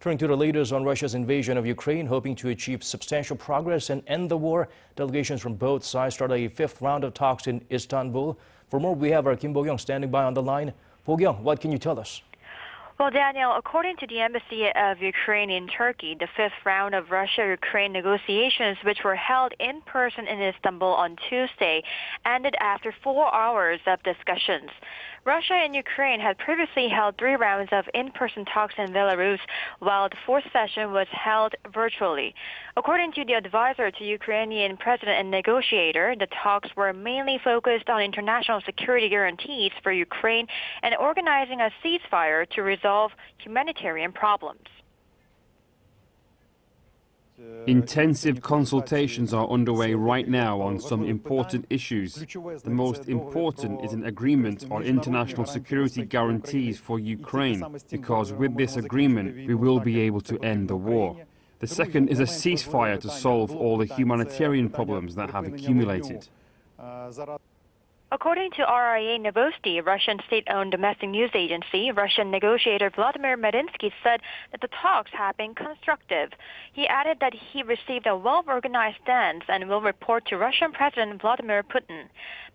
Turning to the latest on Russia's invasion of Ukraine, hoping to achieve substantial progress and end the war, delegations from both sides started a fifth round of talks in Istanbul. For more, we have our Kim Bo-kyoung standing by on the line. Bo-kyoung, what can you tell us? Well, Daniel, according to the Embassy of Ukraine in Turkey, the fifth round of Russia-Ukraine negotiations, which were held in person in Istanbul on Tuesday, ended after 4 hours of discussions. Russia and Ukraine had previously held 3 rounds of in-person talks in Belarus, while the fourth session was held virtually. According to the advisor to Ukrainian President and negotiator, the talks were mainly focused on international security guarantees for Ukraine and organizing a ceasefire to resolve humanitarian problems. Intensive consultations are underway right now on some important issues. The most important is an agreement on international security guarantees for Ukraine, because with this agreement we will be able to end the war. The second is a ceasefire to solve all the humanitarian problems that have accumulated. According to RIA Novosti, Russian state-owned domestic news agency, Russian negotiator Vladimir Medinsky said that the talks have been constructive. He added that he received a well-organized stance and will report to Russian President Vladimir Putin.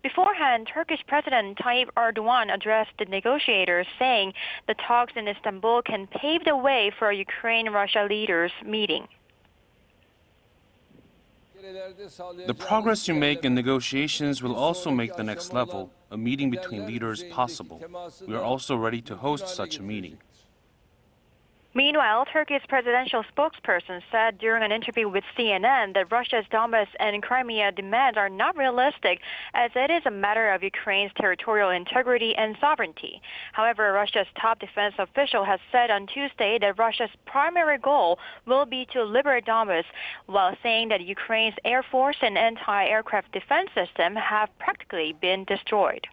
Beforehand, Turkish President Tayyip Erdogan addressed the negotiators, saying the talks in Istanbul can pave the way for a Ukraine-Russia leaders' meeting. The progress you make in negotiations will also make the next level, a meeting between leaders, possible. We are also ready to host such a meeting. Meanwhile, Turkey's presidential spokesperson said during an interview with CNN that Russia's Donbas and Crimea demands are not realistic, as it is a matter of Ukraine's territorial integrity and sovereignty. However, Russia's top defense official has said on Tuesday that Russia's primary goal will be to liberate Donbas, while saying that Ukraine's Air Force and anti-aircraft defense system have practically been destroyed.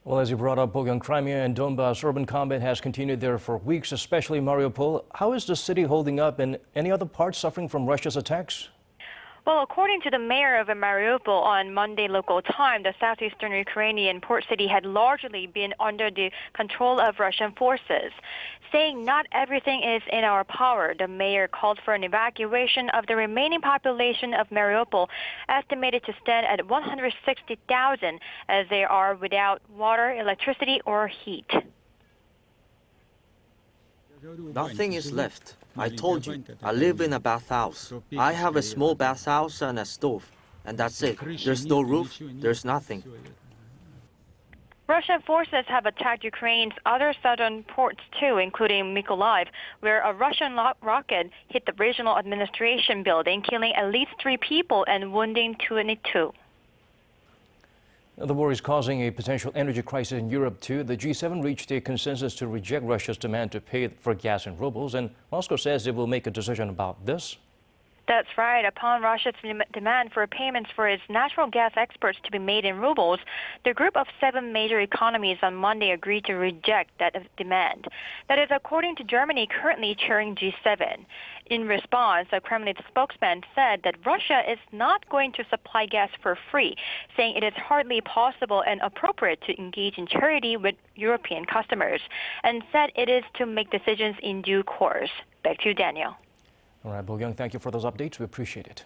Well, as you brought up, Bo-kyoung, Crimea and Donbas, urban combat has continued there for weeks, especially Mariupol. How is the city holding up, and any other parts suffering from Russia's attacks? Well, according to the mayor of Mariupol on Monday local time, the southeastern Ukrainian port city had largely been under the control of Russian forces. Saying not everything is in our power, the mayor called for an evacuation of the remaining population of Mariupol, estimated to stand at 160,000, as they are without water, electricity, or heat. Nothing is left. I told you, I live in a bathhouse. I have a small bathhouse and a stove, and that's it. There's no roof, there's nothing. Russian forces have attacked Ukraine's other southern ports too, including Mykolaiv, where a Russian rocket hit the regional administration building, killing at least 3 people and wounding 22. The war is causing a potential energy crisis in Europe, too. The G7 reached a consensus to reject Russia's demand to pay for gas in rubles, and Moscow says it will make a decision about this. That's right. Upon Russia's demand for payments for its natural gas exports to be made in rubles, the group of 7 major economies on Monday agreed to reject that demand. That is according to Germany, currently chairing G7. In response, a Kremlin spokesman said that Russia is not going to supply gas for free, saying it is hardly possible and appropriate to engage in charity with European customers, and said it is to make decisions in due course. Back to you, Daniel. All right, Bo-kyoung, thank you for those updates. We appreciate it.